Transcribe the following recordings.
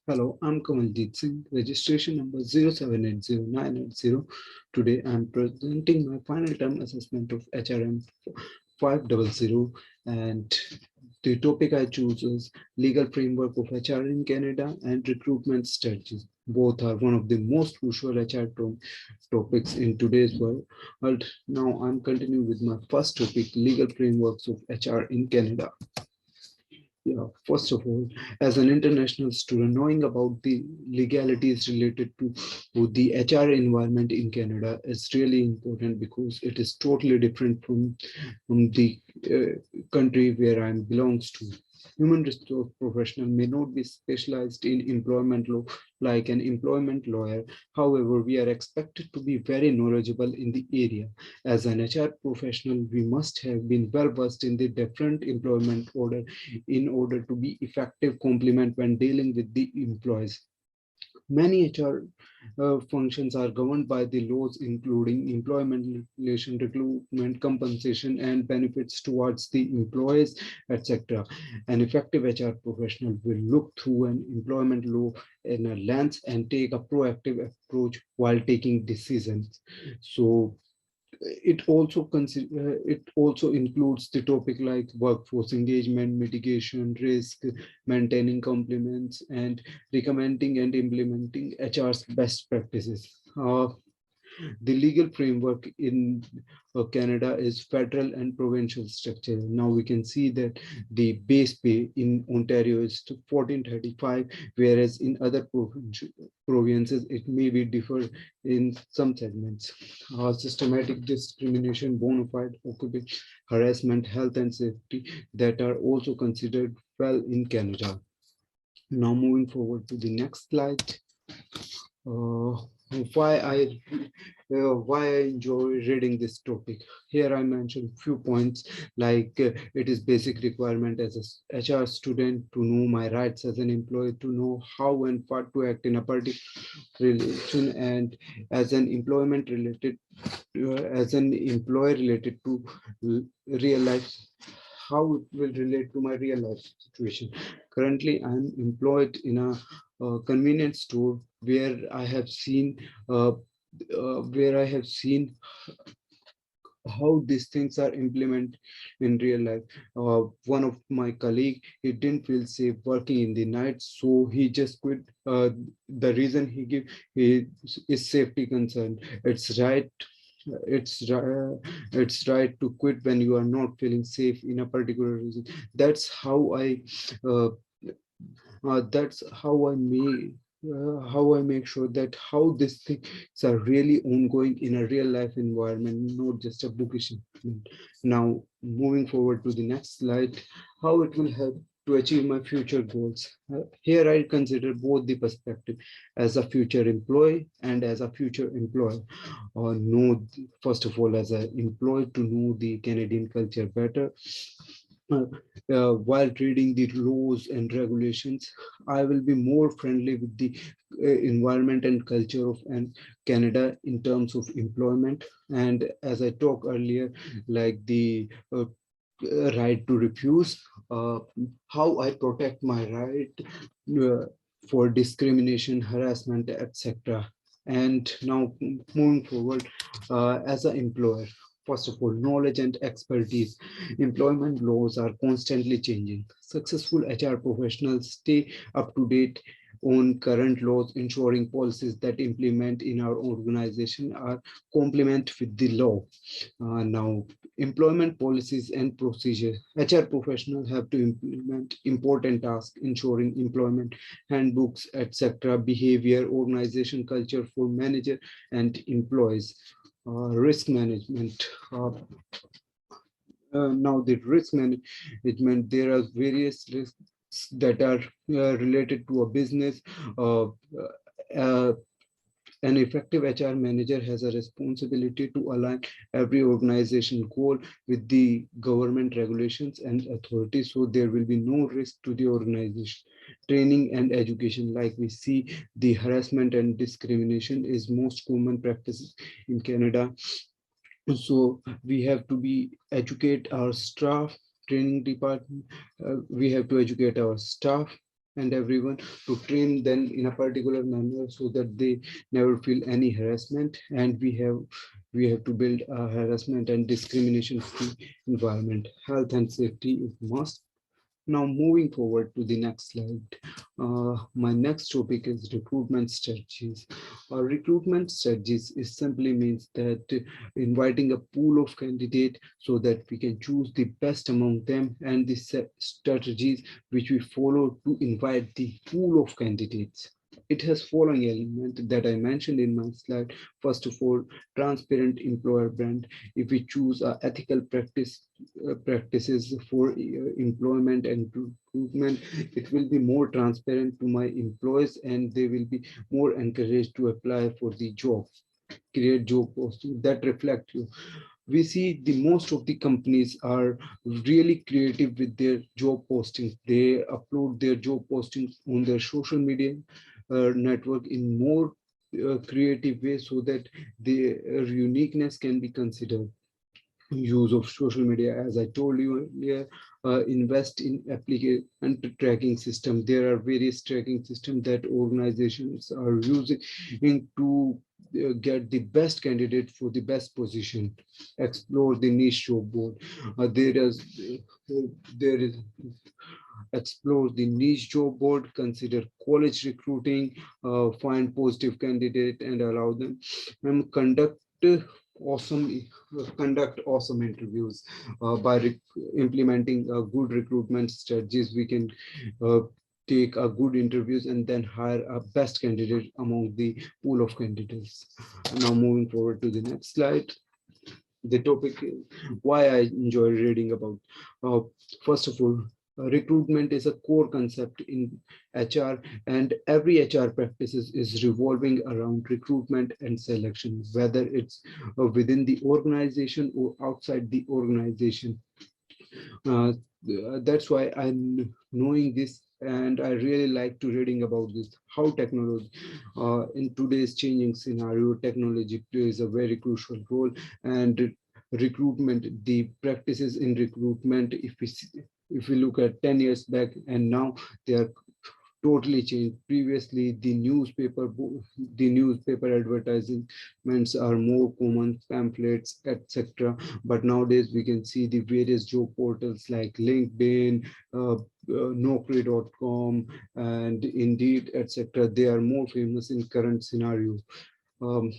Hello, I'm Kanwaljeet Singh, registration number 0780980. Today, I'm presenting my final term assessment of HRM 500, and the topic I choose is legal framework of HR in Canada and recruitment strategies. Both are one of the most crucial HR topics in today's world. But now I'm continuing with my first topic, legal frameworks of HR in Canada. Yeah, first of all, as an international student, knowing about the legalities related to the HR environment in Canada is really important because it is totally different from the country where I belongs to. Human resource professional may not be specialized in employment law like an employment lawyer. However, we are expected to be very knowledgeable in the area. As an HR professional, we must have been well versed in the different employment order in order to be effective complement when dealing with the employees. Many HR functions are governed by the laws, including employment relation, recruitment, compensation, and benefits towards the employees, etc. An effective HR professional will look through an employment law in a lens and take a proactive approach while taking decisions. So it also includes the topic like workforce engagement, mitigation, risk, maintaining complements, and recommending and implementing HR's best practices. The legal framework in Canada is federal and provincial structure. Now we can see that the base pay in Ontario is to 1435, whereas in other provinces it may be differ in some segments. Systematic discrimination, bona fide occupation, harassment, health and safety that are also considered well in Canada. Now moving forward to the next slide. Uh, why I enjoy reading this topic. Here I mentioned few points like it is basic requirement as a HR student to know my rights as an employee, to know how and what to act in a particular relation, and as an employment related as an employee related to real life, how it will relate to my real life situation. Currently, I'm employed in a convenience store uh, where I have seen how these things are implemented in real life. One of my colleague, he didn't feel safe working in the night, so he just quit. The reason he give he is safety concern. It's right. It's right to quit when you are not feeling safe in a particular reason. That's how uh, that's how I make sure that how these things are really ongoing in a real life environment, not just a bookish environment. Now, moving forward to the next slide, how it will help to achieve my future goals. Here I consider both the perspective as a future employee and as a future employer. Know first of all as an employee to know the Canadian culture better, uh, while reading the laws and regulations, I will be more friendly with the environment and culture of Canada in terms of employment. And as I talked earlier, like the right to refuse, uh, how I protect my right uh, for discrimination, harassment, etc. And now moving forward, as an employer, first of all, knowledge and expertise. Employment laws are constantly changing. Successful HR professionals stay up to date on current laws, ensuring policies that implement in our organization are complement with the law. Now, employment policies and procedures. HR professionals have to implement important tasks, ensuring employment handbooks, etc., behavior, organization culture for manager and employees. Risk management. Now, the risk management, there are various risks that are related to a business. Uh, uh, an effective HR manager has a responsibility to align every organization goal with the government regulations and authorities, so there will be no risk to the organization. Training and education, like we see, the harassment and discrimination is most common practices in Canada. So we have to be educate our staff, training department. We have to educate our staff and everyone to train them in a particular manner so that they never feel any harassment, and we have to build a harassment and discrimination free environment. Health and safety is must. Now, moving forward to the next slide, my next topic is recruitment strategies. Recruitment strategies is simply means that inviting a pool of candidates so that we can choose the best among them, and the strategies which we follow to invite the pool of candidates. It has following element that I mentioned in my slide. First of all, transparent employer brand. If we choose ethical practices for employment and recruitment, it will be more transparent to my employees, and they will be more encouraged to apply for the job, create job postings that reflect you. We see the most of the companies are really creative with their job postings. They upload their job postings on their social media network in more creative way so that their uniqueness can be considered. Use of social media, as I told you earlier, invest in application and tracking system. There are various tracking systems that organizations are using to get the best candidate for the best position. Explore the niche job board. There is explore the niche job board, consider college recruiting, find positive candidate and allow them, and awesome conduct awesome interviews. By implementing good recruitment strategies, we can uh, take a good interviews and then hire a best candidate among the pool of candidates. Now, moving forward to the next slide, the topic is why I enjoy reading about. Uh, First of all, recruitment is a core concept in HR, and every HR practices is revolving around recruitment and selection, whether it's within the organization or outside the organization. uh, that's why I'm knowing this, and I really like to reading about this. How technology, in today's changing scenario, technology plays a very crucial role, and recruitment, the practices in recruitment, if we look at 10 years back and now, they are totally changed. Previously, the newspaper advertisements are more common, pamphlets, etc. But nowadays, we can see the various job portals like LinkedIn, Naukri.com, and Indeed, etc. They are more famous in current scenario. Um,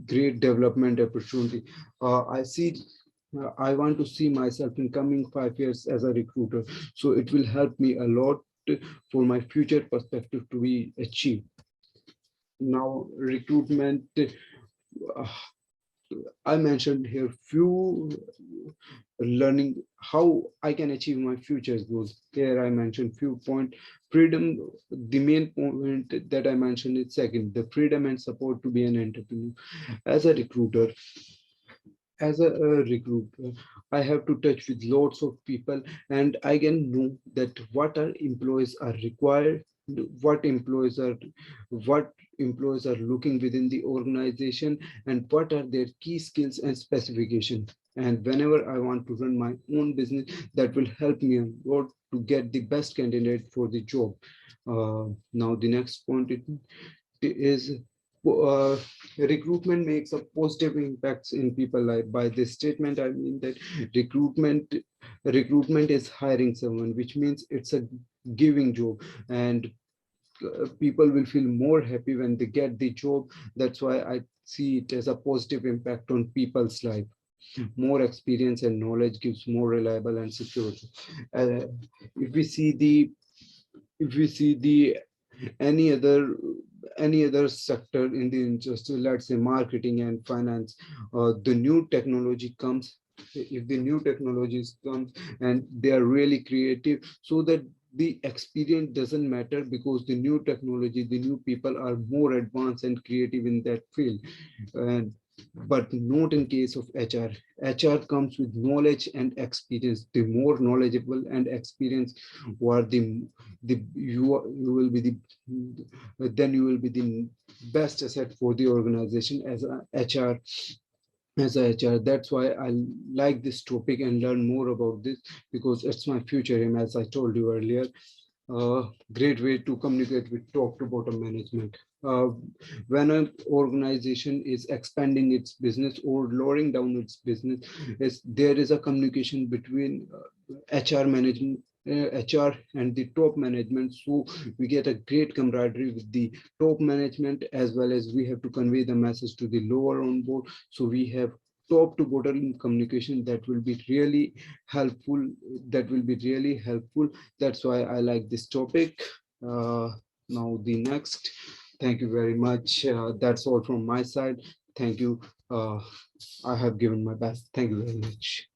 Great development opportunity. I want to see myself in coming 5 years as a recruiter. So it will help me a lot for my future perspective to be achieved. Now, recruitment. Uh, I mentioned here few learning how I can achieve my future goals. Here I mentioned few point. Freedom, the main point that I mentioned is second, the freedom and support to be an entrepreneur. As a recruiter, as a recruiter, I have to touch with lots of people, and I can know that what are employees are required, what employees are what employees are looking within the organization, and what are their key skills and specifications. And whenever I want to run my own business, that will help me a lot to get the best candidate for the job. Now the next point is recruitment makes a positive impacts in people life. By this statement, I mean that recruitment recruitment is hiring someone, which means it's a giving job, and people will feel more happy when they get the job. That's why I see it as a positive impact on people's life. More experience and knowledge gives more reliable and security. uh, if we see the if we see the any other any other sector in the industry, let's say marketing and finance, the new technology comes. If the new technologies comes and they are really creative, so that the experience doesn't matter, because the new technology, the new people are more advanced and creative in that field. And but not in case of HR. HR comes with knowledge and experience. The more knowledgeable and experienced you are, you will be the then you will be the best asset for the organization as a HR. As a HR, that's why I like this topic and learn more about this, because it's my future aim, as I told you earlier. great way to communicate with top to bottom management. Uh, when an organization is expanding its business or lowering down its business, there is a communication between HR management. HR and the top management, so we get a great camaraderie with the top management, as well as we have to convey the message to the lower on board. So we have top to bottom communication that will be really helpful. That will be really helpful. That's why I like this topic. Now the next. Thank you very much. That's all from my side. Thank you. Uh, I have given my best. Thank you very much.